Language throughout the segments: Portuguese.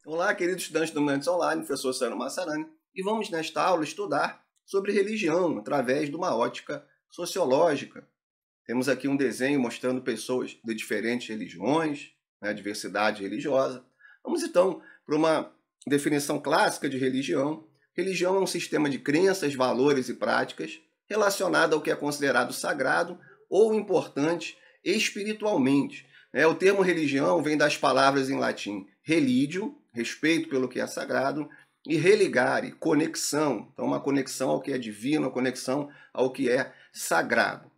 Olá, queridos estudantes do Dominantes Online, professor Sano Massarani, e vamos nesta aula estudar sobre religião através de uma ótica sociológica. Temos aqui um desenho mostrando pessoas de diferentes religiões, né, diversidade religiosa. Vamos então para uma definição clássica de religião. Religião é um sistema de crenças, valores e práticas relacionado ao que é considerado sagrado ou importante espiritualmente. O termo religião vem das palavras em latim religio, respeito pelo que é sagrado, e religare, conexão. Então, uma conexão ao que é divino, uma conexão ao que é sagrado.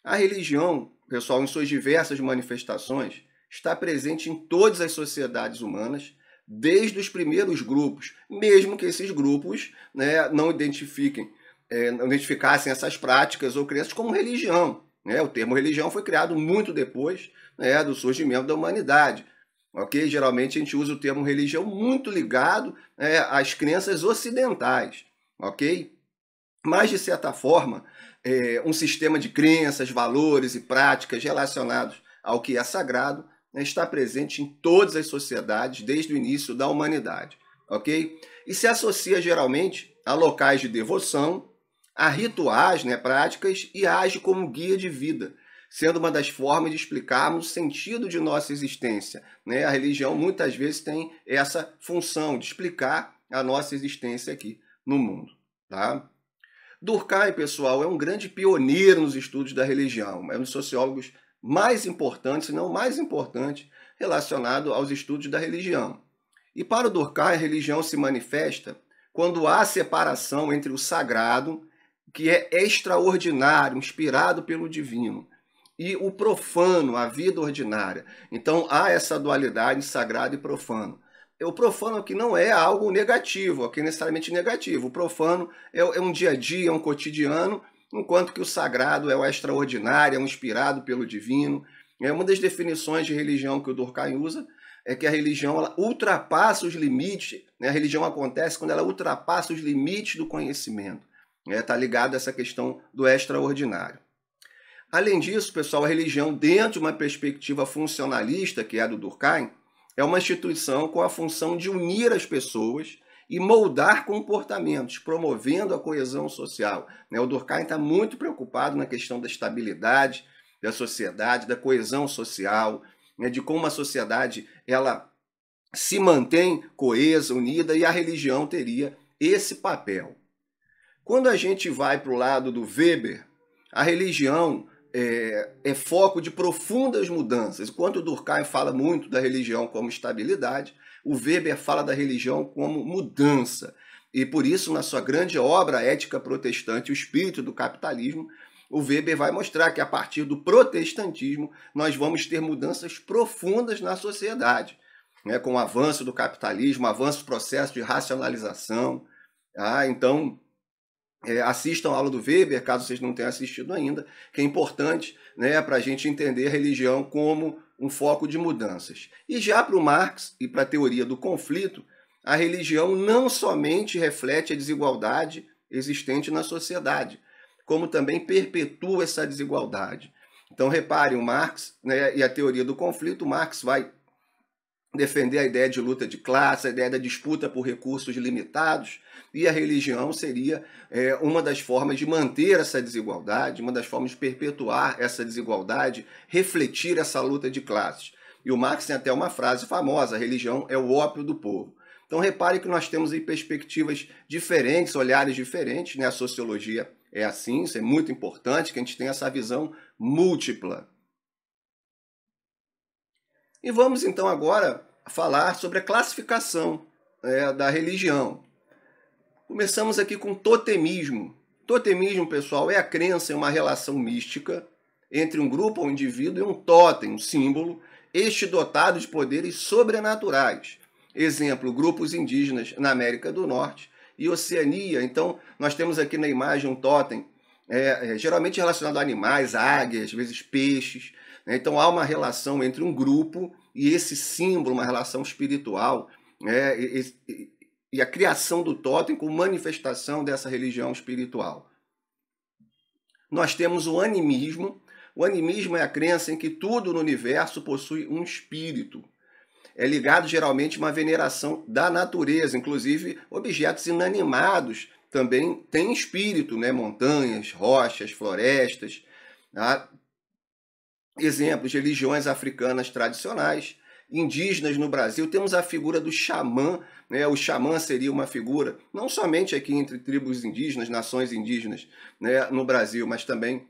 A religião, pessoal, em suas diversas manifestações, está presente em todas as sociedades humanas, desde os primeiros grupos, mesmo que esses grupos não identificassem essas práticas ou crenças como religião. O termo religião foi criado muito depois do surgimento da humanidade. Okay? Geralmente a gente usa o termo religião muito ligado às crenças ocidentais. Okay? Mas, de certa forma, um sistema de crenças, valores e práticas relacionados ao que é sagrado está presente em todas as sociedades desde o início da humanidade. Okay? E se associa geralmente a locais de devoção, a rituais, práticas, e age como guia de vida, sendo uma das formas de explicarmos o sentido de nossa existência. A religião muitas vezes tem essa função de explicar a nossa existência aqui no mundo. Tá? Durkheim, pessoal, é um grande pioneiro nos estudos da religião, é um dos sociólogos mais importantes, se não o mais importante, relacionado aos estudos da religião. E para o Durkheim, a religião se manifesta quando há separação entre o sagrado, que é extraordinário, inspirado pelo divino, e o profano, a vida ordinária. Então há essa dualidade sagrado e profano. O profano aqui não é algo negativo, aqui necessariamente negativo. O profano é um dia a dia, é um cotidiano, enquanto que o sagrado é o extraordinário, é um inspirado pelo divino. Uma das definições de religião que o Durkheim usa é que a religião ela ultrapassa os limites. A religião acontece quando ela ultrapassa os limites do conhecimento. Está ligado a essa questão do extraordinário. Além disso, pessoal, a religião, dentro de uma perspectiva funcionalista, que é a do Durkheim, é uma instituição com a função de unir as pessoas e moldar comportamentos, promovendo a coesão social. O Durkheim está muito preocupado na questão da estabilidade da sociedade, da coesão social, de como a sociedade ela se mantém coesa, unida, e a religião teria esse papel. Quando a gente vai para o lado do Weber, a religião é foco de profundas mudanças. Enquanto o Durkheim fala muito da religião como estabilidade, o Weber fala da religião como mudança. E por isso, na sua grande obra Ética Protestante, o Espírito do Capitalismo, o Weber vai mostrar que a partir do protestantismo nós vamos ter mudanças profundas na sociedade, com o avanço do capitalismo, avanço do processo de racionalização. Então, assistam a aula do Weber, caso vocês não tenham assistido ainda, que é importante para a gente entender a religião como um foco de mudanças. E já para o Marx e para a teoria do conflito, a religião não somente reflete a desigualdade existente na sociedade, como também perpetua essa desigualdade. Então, reparem, o Marx e a teoria do conflito, Marx vai defender a ideia de luta de classe, a ideia da disputa por recursos limitados, e a religião seria uma das formas de manter essa desigualdade, uma das formas de perpetuar essa desigualdade, refletir essa luta de classes. E o Marx tem até uma frase famosa: a religião é o ópio do povo. Então reparem que nós temos aí perspectivas diferentes, olhares diferentes, A sociologia é assim, isso é muito importante, que a gente tenha essa visão múltipla. E vamos então agora falar sobre a classificação da religião. Começamos aqui com totemismo. Totemismo, pessoal, é a crença em uma relação mística entre um grupo ou um indivíduo e um totem, um símbolo, este dotado de poderes sobrenaturais. Exemplo, grupos indígenas na América do Norte e Oceania. Então, nós temos aqui na imagem um totem, geralmente relacionado a animais, águias, às vezes peixes. Então, há uma relação entre um grupo e esse símbolo, uma relação espiritual, e a criação do totem como manifestação dessa religião espiritual. Nós temos o animismo. O animismo é a crença em que tudo no universo possui um espírito. é ligado geralmente a uma veneração da natureza, inclusive objetos inanimados também têm espírito, né? Montanhas, rochas, florestas. Tá? Exemplos de religiões africanas tradicionais, indígenas no Brasil, temos a figura do xamã, né? O xamã seria uma figura, não somente aqui entre tribos indígenas, nações indígenas, né, no Brasil, mas também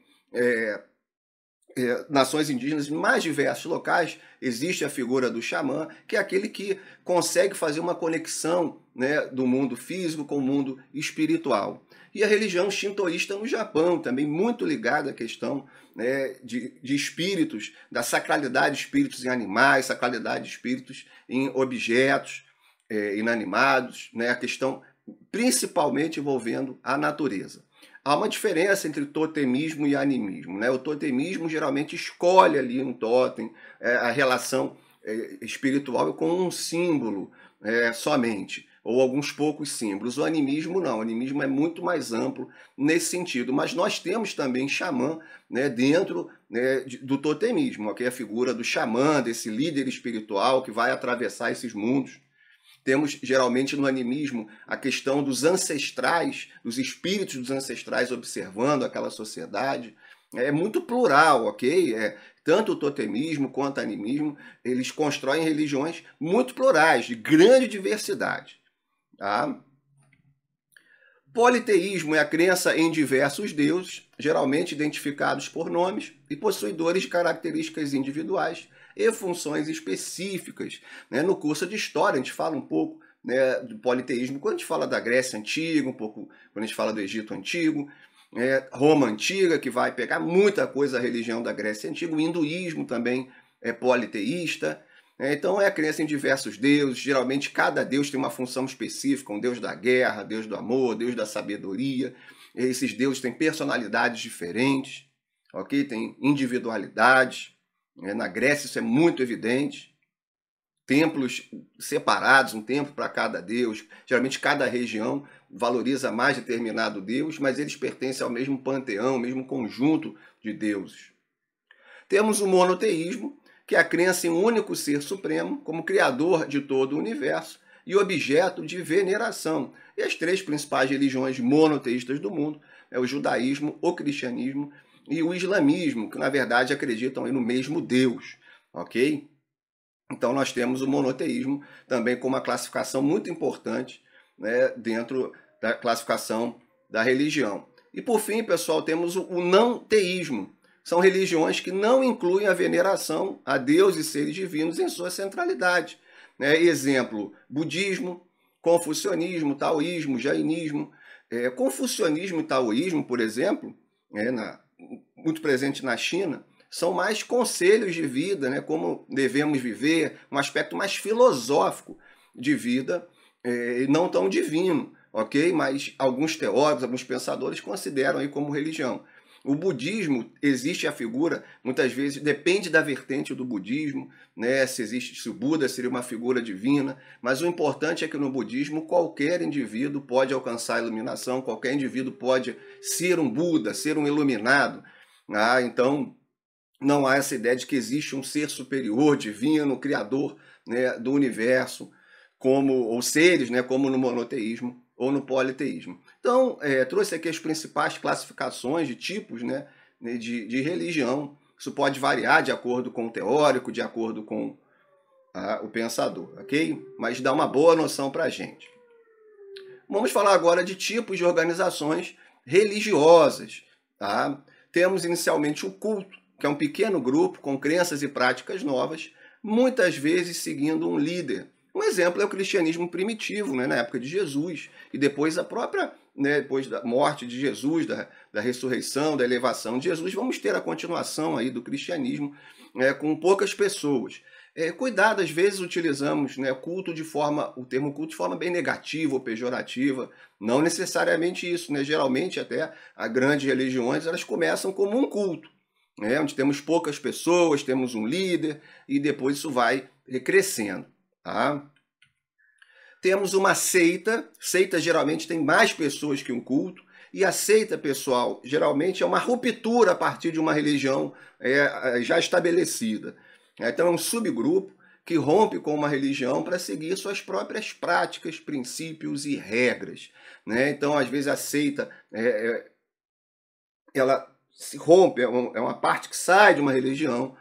nações indígenas em mais diversos locais, existe a figura do xamã, que é aquele que consegue fazer uma conexão, né, do mundo físico com o mundo espiritual. E a religião shintoísta no Japão, também muito ligada à questão, né, de espíritos, da sacralidade de espíritos em animais, sacralidade de espíritos em objetos inanimados, né, a questão principalmente envolvendo a natureza. Há uma diferença entre totemismo e animismo, né? O totemismo geralmente escolhe ali um totem, a relação espiritual com um símbolo somente, ou alguns poucos símbolos. O animismo não, o animismo é muito mais amplo nesse sentido. Mas nós temos também xamã, né, dentro, né, do totemismo, que é a figura do xamã, desse líder espiritual que vai atravessar esses mundos. Temos, geralmente, no animismo, a questão dos ancestrais, dos espíritos dos ancestrais observando aquela sociedade. É muito plural, ok? Tanto o totemismo quanto o animismo, eles constroem religiões muito plurais, de grande diversidade. Tá? Politeísmo é a crença em diversos deuses, geralmente identificados por nomes e possuidores de características individuais e funções específicas. Né? No curso de História, a gente fala um pouco, né, do politeísmo quando a gente fala da Grécia Antiga, um pouco quando a gente fala do Egito Antigo, Roma Antiga, que vai pegar muita coisa da religião da Grécia Antiga, o hinduísmo também é politeísta. Então é a crença em diversos deuses, geralmente cada deus tem uma função específica, um deus da guerra, deus do amor, deus da sabedoria. Esses deuses têm personalidades diferentes, ok? Tem individualidades. Na Grécia isso é muito evidente. Templos separados, um templo para cada deus. Geralmente cada região valoriza mais determinado deus, mas eles pertencem ao mesmo panteão, ao mesmo conjunto de deuses. Temos o monoteísmo, que é a crença em um único ser supremo como criador de todo o universo e objeto de veneração. E as três principais religiões monoteístas do mundo é o judaísmo, o cristianismo e o islamismo, que na verdade acreditam no mesmo Deus, ok? Então nós temos o monoteísmo também como uma classificação muito importante, né, dentro da classificação da religião. E por fim, pessoal, temos o não teísmo. São religiões que não incluem a veneração a Deus e seres divinos em sua centralidade. Exemplo, budismo, confucionismo, taoísmo, jainismo. Confucionismo e taoísmo, por exemplo, muito presente na China, são mais conselhos de vida, né, como devemos viver, um aspecto mais filosófico de vida, não tão divino, ok? Mas alguns teóricos, alguns pensadores consideram aí como religião. O budismo, existe a figura, muitas vezes depende da vertente do budismo, né? Se o Buda seria uma figura divina, mas o importante é que no budismo qualquer indivíduo pode alcançar a iluminação, qualquer indivíduo pode ser um Buda, ser um iluminado. Então, não há essa ideia de que existe um ser superior, divino, criador, né, do universo, ou seres, né, como no monoteísmo ou no politeísmo. Então, trouxe aqui as principais classificações de tipos, né, de religião. Isso pode variar de acordo com o teórico, de acordo com o pensador, ok? Mas dá uma boa noção para a gente. Vamos falar agora de tipos de organizações religiosas. Tá? Temos inicialmente o culto, que é um pequeno grupo com crenças e práticas novas, muitas vezes seguindo um líder. Um exemplo é o cristianismo primitivo, né, na época de Jesus, e depois depois da morte de Jesus, da ressurreição, da elevação de Jesus, vamos ter a continuação aí do cristianismo com poucas pessoas. Cuidado, às vezes utilizamos, né, o termo culto de forma bem negativa ou pejorativa, não necessariamente isso, né? Geralmente até as grandes religiões elas começam como um culto, onde temos poucas pessoas, temos um líder e depois isso vai crescendo. Tá? Temos uma seita geralmente tem mais pessoas que um culto, e a seita, pessoal, geralmente é uma ruptura a partir de uma religião já estabelecida. Então é um subgrupo que rompe com uma religião para seguir suas próprias práticas, princípios e regras, né? Então, às vezes, a seita, ela se rompe, é uma parte que sai de uma religião,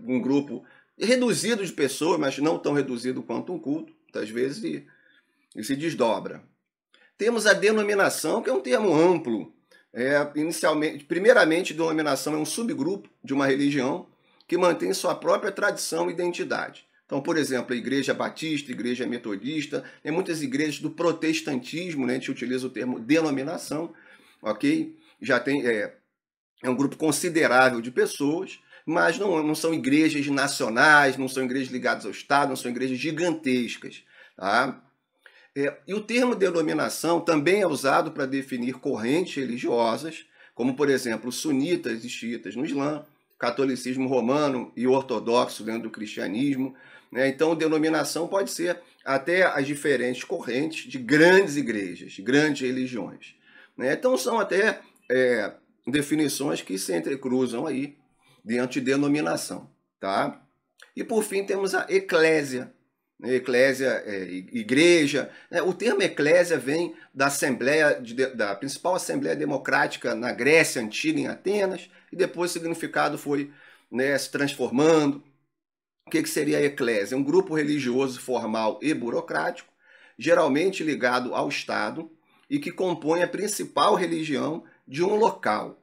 um grupo reduzido de pessoas, mas não tão reduzido quanto um culto, muitas vezes, e se desdobra. Temos a denominação, que é um termo amplo. Primeiramente, denominação é um subgrupo de uma religião que mantém sua própria tradição e identidade. Então, por exemplo, a Igreja Batista, a Igreja Metodista, tem muitas igrejas do protestantismo, né, a gente utiliza o termo denominação, ok? Já tem, é um grupo considerável de pessoas, mas não são igrejas nacionais, não são igrejas ligadas ao Estado, não são igrejas gigantescas, tá? E o termo denominação também é usado para definir correntes religiosas, como, por exemplo, sunitas e xiitas no Islã, catolicismo romano e ortodoxo dentro do cristianismo, né? Então, denominação pode ser até as diferentes correntes de grandes igrejas, de grandes religiões, né? Então, são até definições que se entrecruzam aí dentro de denominação, tá? E, por fim, temos a eclésia. Eclésia, igreja. O termo eclésia vem da da principal assembleia democrática na Grécia Antiga, em Atenas, e depois o significado foi, né, se transformando. O que seria a eclésia? Um grupo religioso formal e burocrático, geralmente ligado ao Estado, e que compõe a principal religião de um local.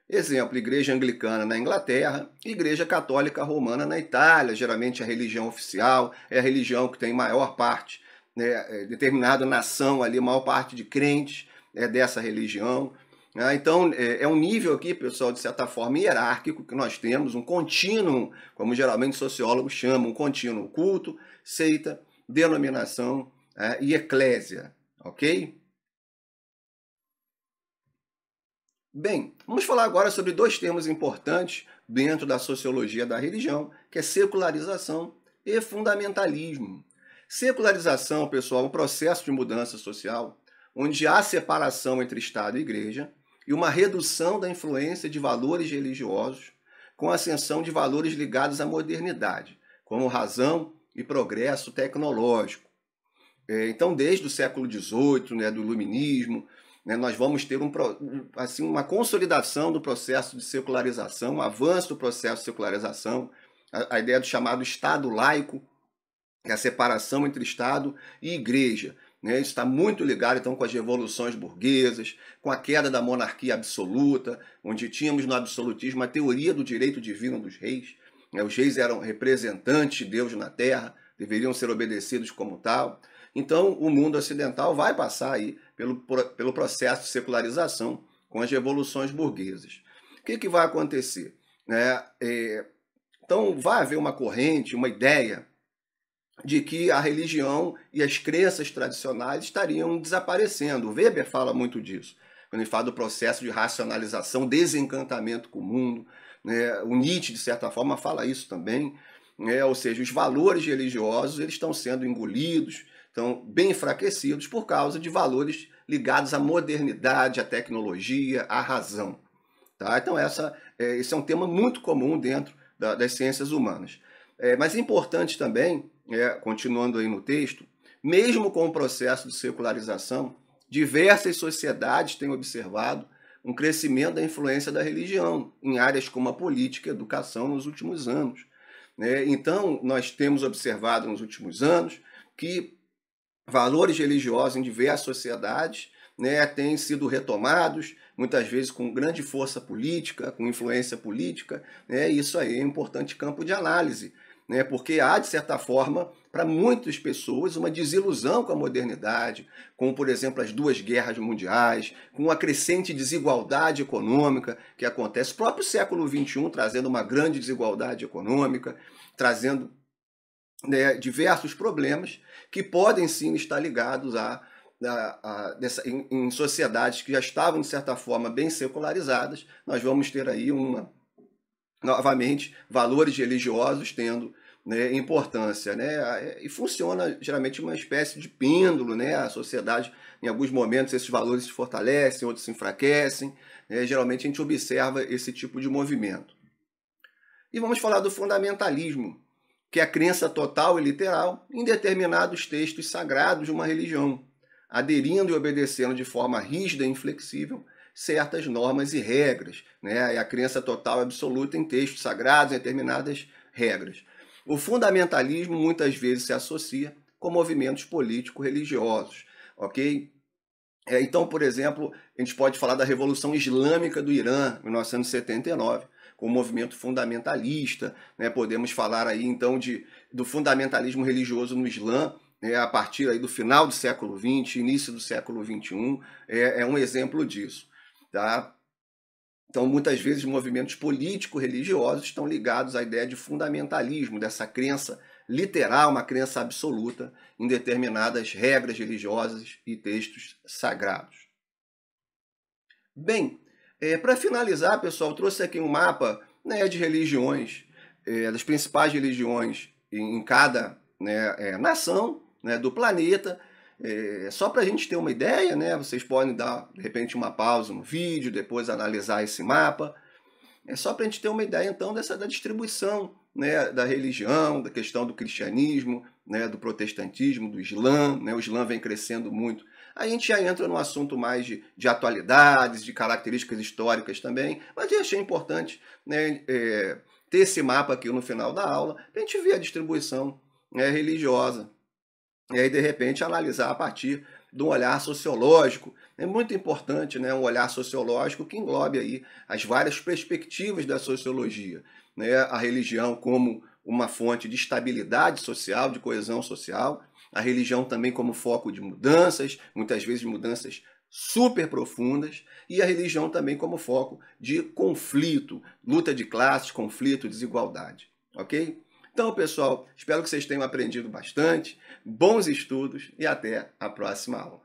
Exemplo, Igreja Anglicana na Inglaterra, Igreja Católica Romana na Itália, geralmente a religião oficial, é a religião que tem maior parte, né, determinada nação ali, maior parte de crentes dessa religião. Então, é um nível aqui, pessoal, de certa forma hierárquico que nós temos, um contínuo, como geralmente sociólogos chamam, um contínuo: culto, seita, denominação e eclésia, ok? Bem, vamos falar agora sobre dois termos importantes dentro da sociologia da religião, que é secularização e fundamentalismo. Secularização, pessoal, é um processo de mudança social onde há separação entre Estado e Igreja e uma redução da influência de valores religiosos com a ascensão de valores ligados à modernidade, como razão e progresso tecnológico. Então, desde o século XVIII, né, do Iluminismo, nós vamos ter uma consolidação do processo de secularização, um avanço do processo de secularização, a ideia do chamado Estado laico, que é a separação entre Estado e Igreja. Isso está muito ligado, então, com as revoluções burguesas, com a queda da monarquia absoluta, onde tínhamos no absolutismo a teoria do direito divino dos reis. Os reis eram representantes de Deus na Terra, deveriam ser obedecidos como tal. Então, o mundo ocidental vai passar aí pelo processo de secularização com as revoluções burguesas. O que vai acontecer? Então, vai haver uma corrente, uma ideia de que a religião e as crenças tradicionais estariam desaparecendo. O Weber fala muito disso, quando ele fala do processo de racionalização, desencantamento com o mundo. O Nietzsche, de certa forma, fala isso também. Ou seja, os valores religiosos eles estão sendo engolidos, estão bem enfraquecidos por causa de valores ligados à modernidade, à tecnologia, à razão. Tá? Então, esse é um tema muito comum dentro das ciências humanas. Mas é importante também, continuando aí no texto, mesmo com o processo de secularização, diversas sociedades têm observado um crescimento da influência da religião em áreas como a política e a educação nos últimos anos. Então, nós temos observado nos últimos anos que valores religiosos em diversas sociedades têm sido retomados, muitas vezes com grande força política, com influência política. Isso aí é um importante campo de análise, porque há, de certa forma, para muitas pessoas, uma desilusão com a modernidade, com, por exemplo, as duas guerras mundiais, com a crescente desigualdade econômica que acontece, o próprio século XXI trazendo uma grande desigualdade econômica, trazendo diversos problemas que podem sim estar ligados em sociedades que já estavam, de certa forma, bem secularizadas. Nós vamos ter aí novamente valores religiosos tendo importância, e funciona geralmente uma espécie de pêndulo, a sociedade, em alguns momentos esses valores se fortalecem, outros se enfraquecem, geralmente a gente observa esse tipo de movimento. E vamos falar do fundamentalismo, que é a crença total e literal em determinados textos sagrados de uma religião, aderindo e obedecendo de forma rígida e inflexível certas normas e regras, né? E a crença total e absoluta em textos sagrados, em determinadas regras. O fundamentalismo muitas vezes se associa com movimentos político-religiosos, ok? Então, por exemplo, a gente pode falar da Revolução Islâmica do Irã, em 1979, com o movimento fundamentalista, né? Podemos falar aí então do fundamentalismo religioso no Islã, a partir aí do final do século XX, início do século XXI, é um exemplo disso. Tá? Então, muitas vezes, movimentos político-religiosos estão ligados à ideia de fundamentalismo, dessa crença literal, uma crença absoluta em determinadas regras religiosas e textos sagrados. Bem, para finalizar, pessoal, trouxe aqui um mapa, né, de religiões, das principais religiões em cada, né, nação, né, do planeta. Só para a gente ter uma ideia, né, vocês podem dar, de repente, uma pausa no vídeo, depois analisar esse mapa. É só para a gente ter uma ideia, então, da distribuição, né, da religião, da questão do cristianismo, né, do protestantismo, do Islã. Né, o Islã vem crescendo muito. Aí a gente já entra no assunto mais de atualidades, de características históricas também, mas eu achei importante, né, ter esse mapa aqui no final da aula, para a gente ver a distribuição, né, religiosa. E aí, de repente, analisar a partir de um olhar sociológico. É muito importante, né, um olhar sociológico que englobe aí as várias perspectivas da sociologia. Né, a religião como uma fonte de estabilidade social, de coesão social, a religião também como foco de mudanças, muitas vezes mudanças super profundas, e a religião também como foco de conflito, luta de classes, conflito, desigualdade. Ok? Então, pessoal, espero que vocês tenham aprendido bastante. Bons estudos e até a próxima aula.